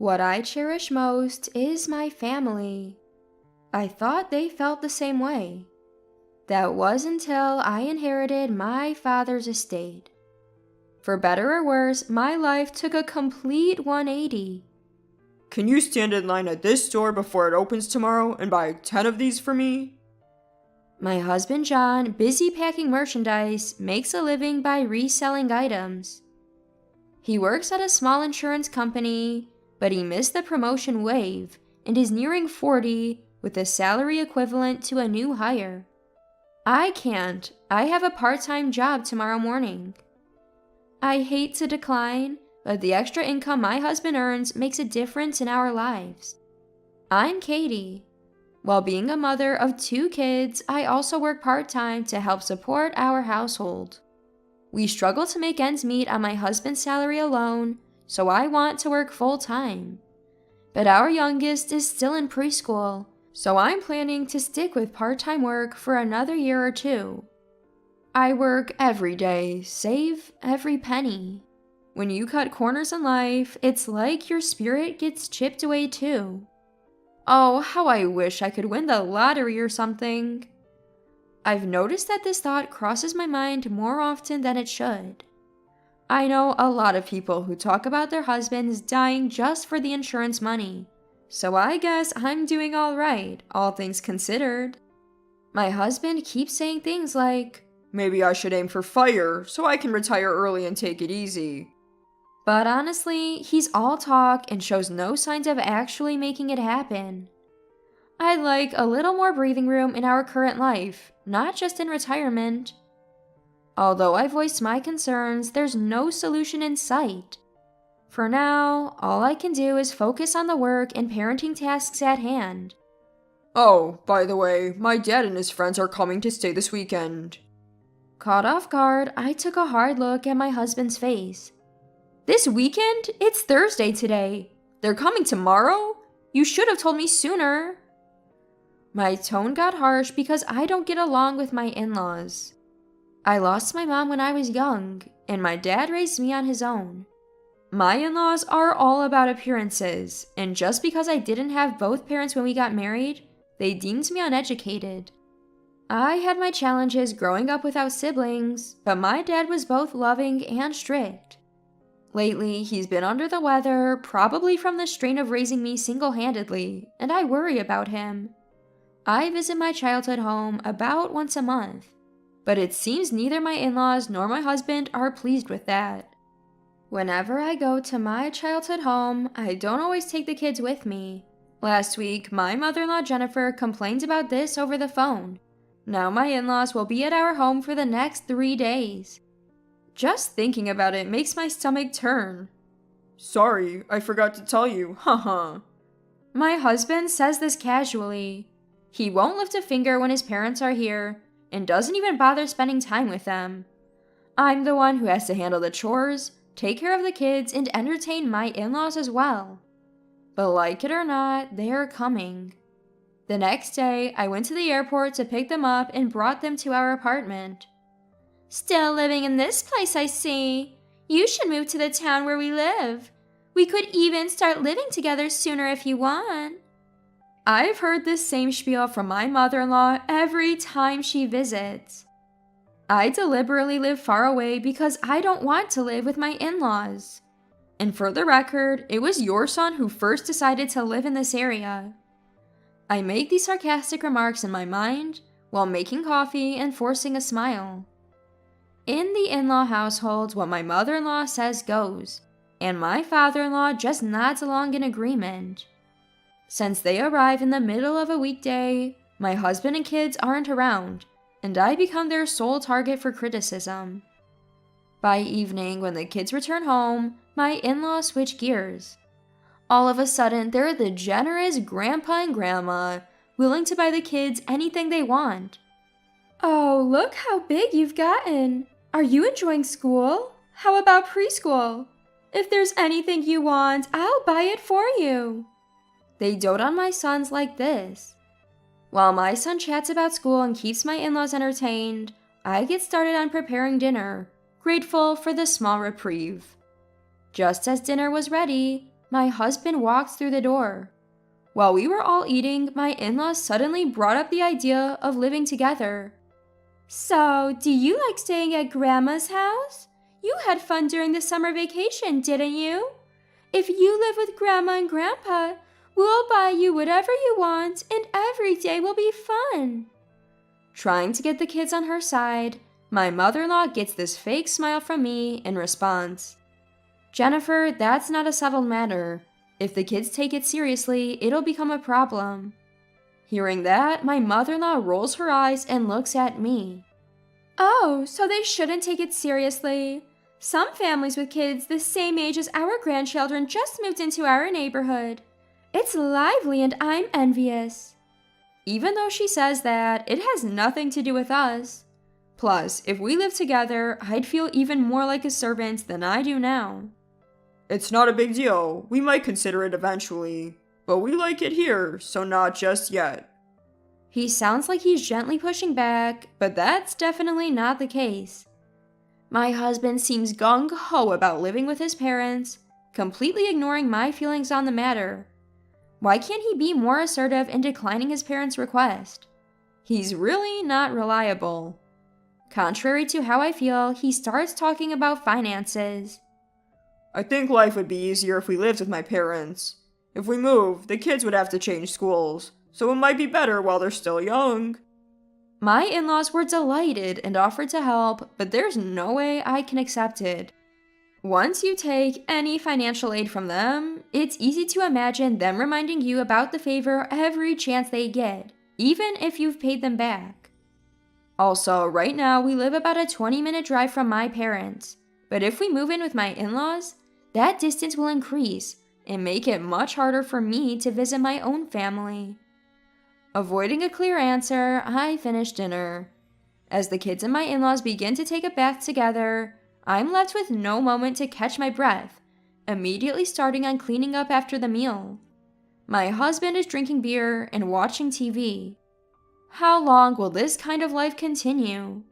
What I cherish most is my family. I thought they felt the same way. That was until I inherited my father's estate. For better or worse, my life took a complete 180. Can you stand in line at this store before it opens tomorrow and buy 10 of these for me? My husband John, busy packing merchandise, makes a living by reselling items. He works at a small insurance company, but he missed the promotion wave and is nearing 40 with a salary equivalent to a new hire. I can't. I have a part-time job tomorrow morning. I hate to decline, but the extra income my husband earns makes a difference in our lives. I'm Katie. While being a mother of 2 kids, I also work part-time to help support our household. We struggle to make ends meet on my husband's salary alone, so I want to work full-time. But our youngest is still in preschool, so I'm planning to stick with part-time work for another year or 2. I work every day, save every penny. When you cut corners in life, it's like your spirit gets chipped away too. Oh, how I wish I could win the lottery or something. I've noticed that this thought crosses my mind more often than it should. I know a lot of people who talk about their husbands dying just for the insurance money, so I guess I'm doing all right, all things considered. My husband keeps saying things like, Maybe I should aim for fire so I can retire early and take it easy. But honestly, he's all talk and shows no signs of actually making it happen. I'd like a little more breathing room in our current life, not just in retirement. Although I voiced my concerns, there's no solution in sight. For now, all I can do is focus on the work and parenting tasks at hand. Oh, by the way, my dad and his friends are coming to stay this weekend. Caught off guard, I took a hard look at my husband's face. This weekend? It's Thursday today. They're coming tomorrow? You should have told me sooner. My tone got harsh because I don't get along with my in-laws. I lost my mom when I was young, and my dad raised me on his own. My in-laws are all about appearances, and just because I didn't have both parents when we got married, they deemed me uneducated. I had my challenges growing up without siblings, but my dad was both loving and strict. Lately, he's been under the weather, probably from the strain of raising me single-handedly, and I worry about him. I visit my childhood home about once a month, but it seems neither my in-laws nor my husband are pleased with that. Whenever I go to my childhood home, I don't always take the kids with me. Last week, my mother-in-law Jennifer complained about this over the phone. Now my in-laws will be at our home for the next 3 days. Just thinking about it makes my stomach turn. Sorry, I forgot to tell you, haha. My husband says this casually. He won't lift a finger when his parents are here, and doesn't even bother spending time with them. I'm the one who has to handle the chores, take care of the kids, and entertain my in-laws as well. But like it or not, they are coming. The next day, I went to the airport to pick them up and brought them to our apartment. Still living in this place, I see. You should move to the town where we live. We could even start living together sooner if you want. I've heard this same spiel from my mother-in-law every time she visits. I deliberately live far away because I don't want to live with my in-laws. And for the record, it was your son who first decided to live in this area. I make these sarcastic remarks in my mind while making coffee and forcing a smile. In the in-law household, what my mother-in-law says goes, and my father-in-law just nods along in agreement. Since they arrive in the middle of a weekday, my husband and kids aren't around, and I become their sole target for criticism. By evening, when the kids return home, my in-laws switch gears. All of a sudden, they're the generous grandpa and grandma, willing to buy the kids anything they want. Oh, look how big you've gotten. Are you enjoying school? How about preschool? If there's anything you want, I'll buy it for you. They dote on my sons like this. While my son chats about school and keeps my in-laws entertained, I get started on preparing dinner, grateful for the small reprieve. Just as dinner was ready, my husband walked through the door. While we were all eating, my in-laws suddenly brought up the idea of living together. So, do you like staying at Grandma's house? You had fun during the summer vacation, didn't you? If you live with Grandma and Grandpa, we'll buy you whatever you want, and every day will be fun. Trying to get the kids on her side, my mother-in-law gets this fake smile from me in response. Jennifer, that's not a settled matter. If the kids take it seriously, it'll become a problem. Hearing that, my mother-in-law rolls her eyes and looks at me. Oh, so they shouldn't take it seriously. Some families with kids the same age as our grandchildren just moved into our neighborhood. It's lively and I'm envious. Even though she says that, it has nothing to do with us. Plus, if we lived together, I'd feel even more like a servant than I do now. It's not a big deal. We might consider it eventually. But we like it here, so not just yet. He sounds like he's gently pushing back, but that's definitely not the case. My husband seems gung-ho about living with his parents, completely ignoring my feelings on the matter. Why can't he be more assertive in declining his parents' request? He's really not reliable. Contrary to how I feel, he starts talking about finances. I think life would be easier if we lived with my parents. If we move, the kids would have to change schools, so it might be better while they're still young. My in-laws were delighted and offered to help, but there's no way I can accept it. Once you take any financial aid from them, it's easy to imagine them reminding you about the favor every chance they get, even if you've paid them back. Also, right now we live about a 20-minute drive from my parents, but if we move in with my in-laws, that distance will increase and make it much harder for me to visit my own family. Avoiding a clear answer, I finish dinner. As the kids and my in-laws begin to take a bath together, I'm left with no moment to catch my breath, immediately starting on cleaning up after the meal. My husband is drinking beer and watching TV. How long will this kind of life continue?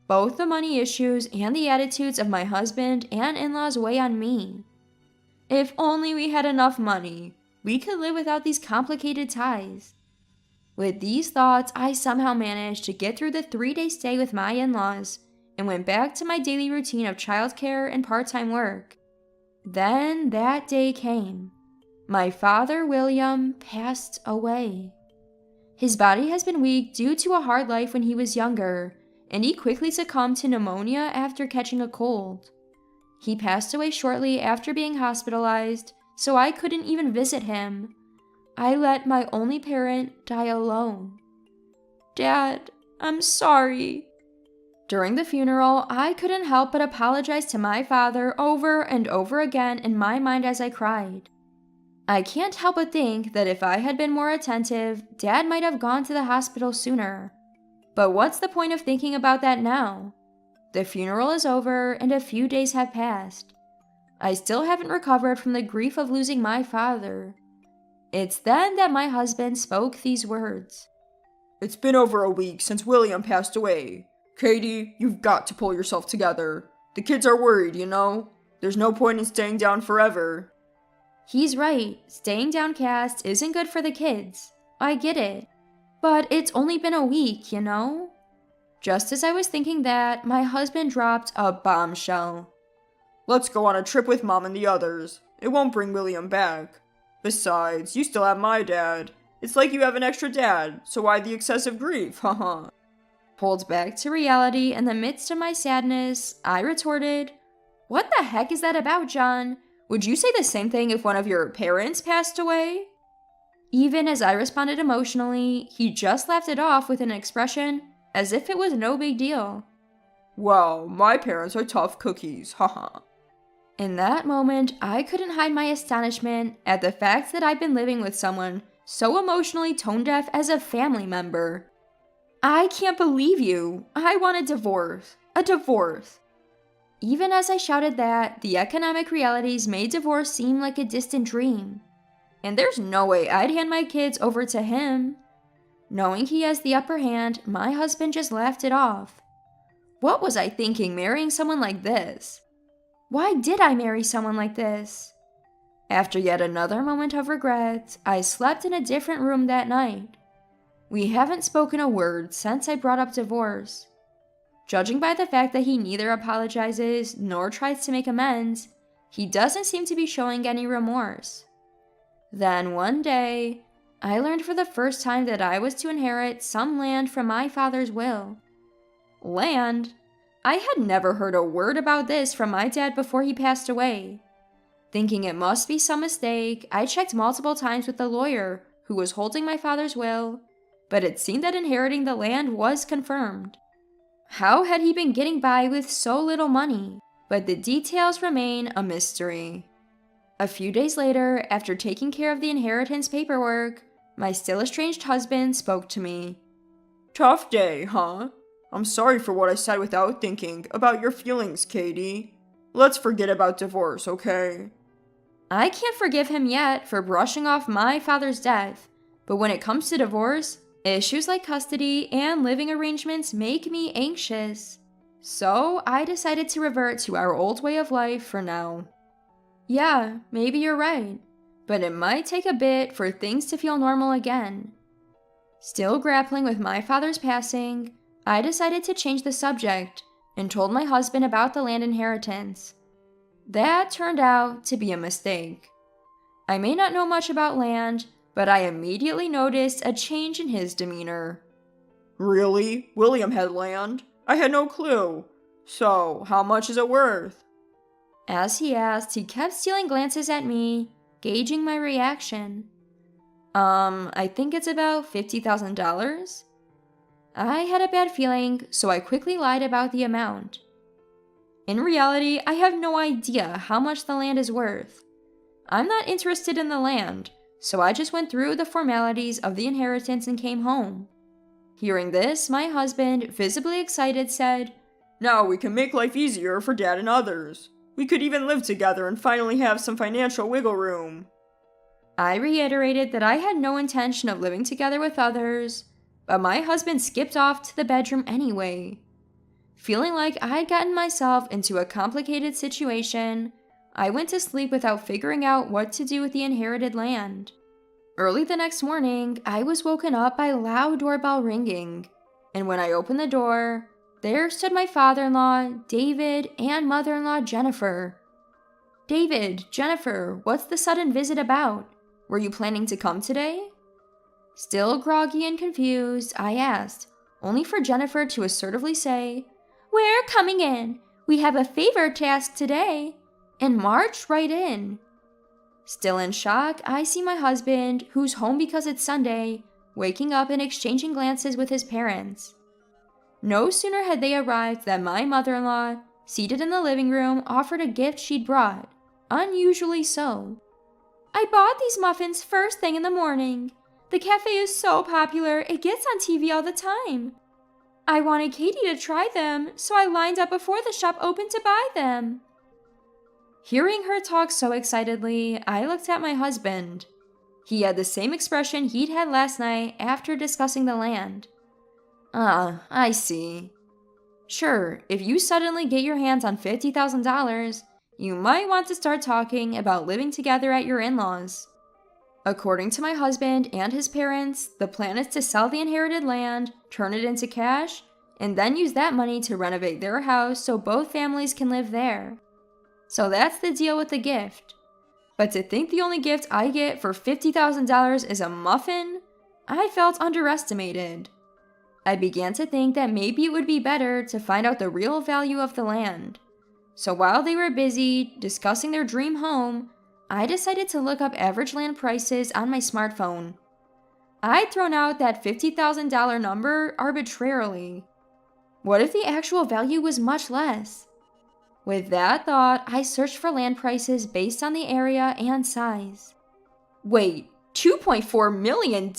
Both the money issues and the attitudes of my husband and in-laws weigh on me. If only we had enough money, we could live without these complicated ties. With these thoughts, I somehow managed to get through the 3-day stay with my in-laws and went back to my daily routine of childcare and part-time work. Then that day came. My father, William, passed away. His body has been weak due to a hard life when he was younger, and he quickly succumbed to pneumonia after catching a cold. He passed away shortly after being hospitalized, so I couldn't even visit him. I let my only parent die alone. Dad, I'm sorry. During the funeral, I couldn't help but apologize to my father over and over again in my mind as I cried. I can't help but think that if I had been more attentive, Dad might have gone to the hospital sooner. But what's the point of thinking about that now? The funeral is over and a few days have passed. I still haven't recovered from the grief of losing my father. It's then that my husband spoke these words. It's been over a week since William passed away. Katie, you've got to pull yourself together. The kids are worried, you know? There's no point in staying down forever. He's right. Staying downcast isn't good for the kids. I get it. But it's only been a week, you know? Just as I was thinking that, my husband dropped a bombshell. Let's go on a trip with Mom and the others. It won't bring William back. Besides, you still have my dad. It's like you have an extra dad, so why the excessive grief, haha. Pulled back to reality in the midst of my sadness, I retorted, What the heck is that about, John? Would you say the same thing if one of your parents passed away? Even as I responded emotionally, he just laughed it off with an expression as if it was no big deal. Well, my parents are tough cookies, haha. In that moment, I couldn't hide my astonishment at the fact that I'd been living with someone so emotionally tone-deaf as a family member. I can't believe you. I want a divorce. A divorce. Even as I shouted that, the economic realities made divorce seem like a distant dream. And there's no way I'd hand my kids over to him. Knowing he has the upper hand, my husband just laughed it off. What was I thinking marrying someone like this? Why did I marry someone like this? After yet another moment of regret, I slept in a different room that night. We haven't spoken a word since I brought up divorce. Judging by the fact that he neither apologizes nor tries to make amends, he doesn't seem to be showing any remorse. Then one day, I learned for the first time that I was to inherit some land from my father's will. Land? I had never heard a word about this from my dad before he passed away. Thinking it must be some mistake, I checked multiple times with the lawyer who was holding my father's will, but it seemed that inheriting the land was confirmed. How had he been getting by with so little money? But the details remain a mystery. A few days later, after taking care of the inheritance paperwork, my still estranged husband spoke to me. Tough day, huh? I'm sorry for what I said without thinking about your feelings, Katie. Let's forget about divorce, okay? I can't forgive him yet for brushing off my father's death, but when it comes to divorce, issues like custody and living arrangements make me anxious. So I decided to revert to our old way of life for now. Yeah, maybe you're right, but it might take a bit for things to feel normal again. Still grappling with my father's passing, I decided to change the subject and told my husband about the land inheritance. That turned out to be a mistake. I may not know much about land, but I immediately noticed a change in his demeanor. Really? William had land? I had no clue. So, how much is it worth? As he asked, he kept stealing glances at me, gauging my reaction. I think it's about $50,000. I had a bad feeling, so I quickly lied about the amount. In reality, I have no idea how much the land is worth. I'm not interested in the land, so I just went through the formalities of the inheritance and came home. Hearing this, my husband, visibly excited, said, Now we can make life easier for Dad and others. We could even live together and finally have some financial wiggle room. I reiterated that I had no intention of living together with others, but my husband skipped off to the bedroom anyway. Feeling like I'd gotten myself into a complicated situation, I went to sleep without figuring out what to do with the inherited land. Early the next morning, I was woken up by loud doorbell ringing, and when I opened the door, there stood my father-in-law, David, and mother-in-law, Jennifer. David, Jennifer, what's the sudden visit about? Were you planning to come today? Still groggy and confused, I asked, only for Jennifer to assertively say, We're coming in. We have a favor to ask today, and marched right in. Still in shock, I see my husband, who's home because it's Sunday, waking up and exchanging glances with his parents. No sooner had they arrived than my mother-in-law, seated in the living room, offered a gift she'd brought, unusually so. I bought these muffins first thing in the morning. The cafe is so popular, it gets on TV all the time. I wanted Katie to try them, so I lined up before the shop opened to buy them. Hearing her talk so excitedly, I looked at my husband. He had the same expression he'd had last night after discussing the land. I see. Sure, if you suddenly get your hands on $50,000, you might want to start talking about living together at your in-laws. According to my husband and his parents, the plan is to sell the inherited land, turn it into cash, and then use that money to renovate their house so both families can live there. So that's the deal with the gift. But to think the only gift I get for $50,000 is a muffin? I felt underestimated. I began to think that maybe it would be better to find out the real value of the land. So while they were busy discussing their dream home, I decided to look up average land prices on my smartphone. I'd thrown out that $50,000 number arbitrarily. What if the actual value was much less? With that thought, I searched for land prices based on the area and size. Wait, $2.4 million?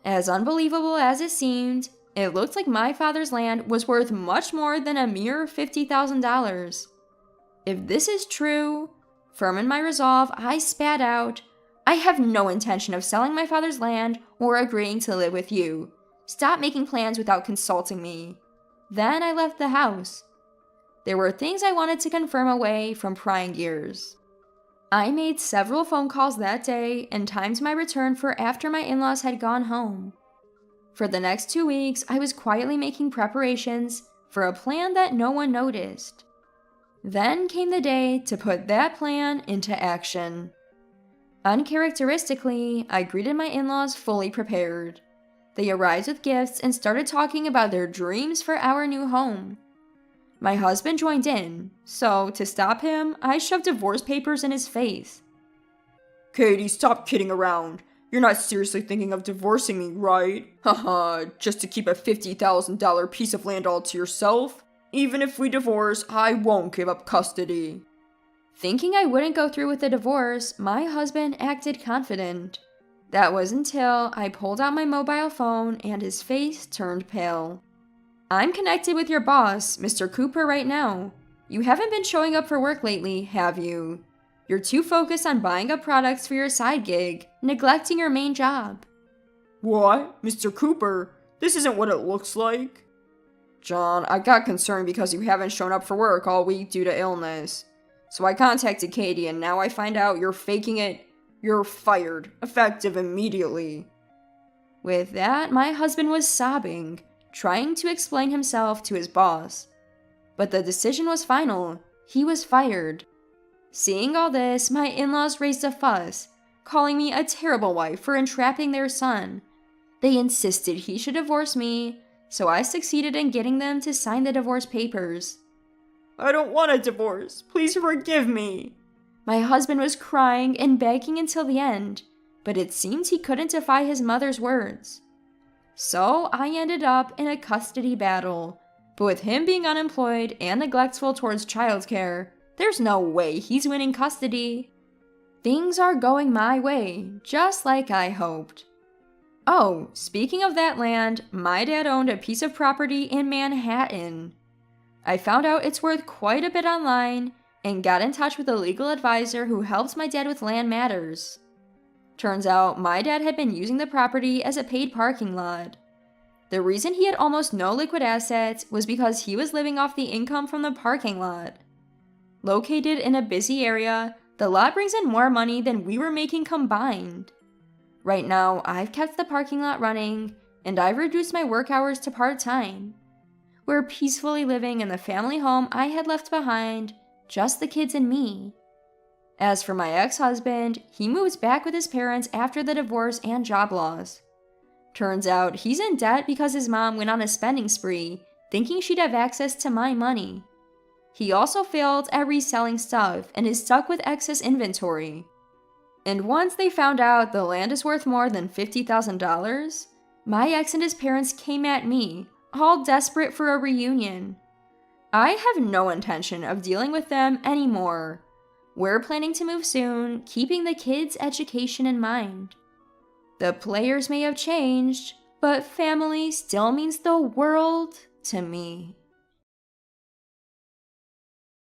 As unbelievable as it seemed, it looked like my father's land was worth much more than a mere $50,000. If this is true, firm in my resolve, I spat out, I have no intention of selling my father's land or agreeing to live with you. Stop making plans without consulting me. Then I left the house. There were things I wanted to confirm away from prying ears. I made several phone calls that day and timed my return for after my in-laws had gone home. For the next 2 weeks, I was quietly making preparations for a plan that no one noticed. Then came the day to put that plan into action. Uncharacteristically, I greeted my in-laws fully prepared. They arrived with gifts and started talking about their dreams for our new home. My husband joined in, so to stop him, I shoved divorce papers in his face. Katie, stop kidding around. You're not seriously thinking of divorcing me, right? Haha, just to keep a $50,000 piece of land all to yourself? Even if we divorce, I won't give up custody. Thinking I wouldn't go through with the divorce, my husband acted confident. That was until I pulled out my mobile phone and his face turned pale. I'm connected with your boss, Mr. Cooper, right now. You haven't been showing up for work lately, have you? You're too focused on buying up products for your side gig, neglecting your main job. What? Mr. Cooper? This isn't what it looks like. John, I got concerned because you haven't shown up for work all week due to illness. So I contacted Katie and now I find out you're faking it. You're fired, effective immediately. With that, my husband was sobbing, trying to explain himself to his boss. But the decision was final. He was fired. Seeing all this, my in-laws raised a fuss, calling me a terrible wife for entrapping their son. They insisted he should divorce me, so I succeeded in getting them to sign the divorce papers. I don't want a divorce. Please forgive me. My husband was crying and begging until the end, but it seemed he couldn't defy his mother's words. So I ended up in a custody battle, but with him being unemployed and neglectful towards childcare, there's no way he's winning custody. Things are going my way, just like I hoped. Oh, speaking of that land, my dad owned a piece of property in Manhattan. I found out it's worth quite a bit online and got in touch with a legal advisor who helps my dad with land matters. Turns out my dad had been using the property as a paid parking lot. The reason he had almost no liquid assets was because he was living off the income from the parking lot. Located in a busy area, the lot brings in more money than we were making combined. Right now, I've kept the parking lot running, and I've reduced my work hours to part-time. We're peacefully living in the family home I had left behind, just the kids and me. As for my ex-husband, he moved back with his parents after the divorce and job loss. Turns out he's in debt because his mom went on a spending spree, thinking she'd have access to my money. He also failed at reselling stuff and is stuck with excess inventory. And once they found out the land is worth more than $50,000, my ex and his parents came at me, all desperate for a reunion. I have no intention of dealing with them anymore. We're planning to move soon, keeping the kids' education in mind. The players may have changed, but family still means the world to me.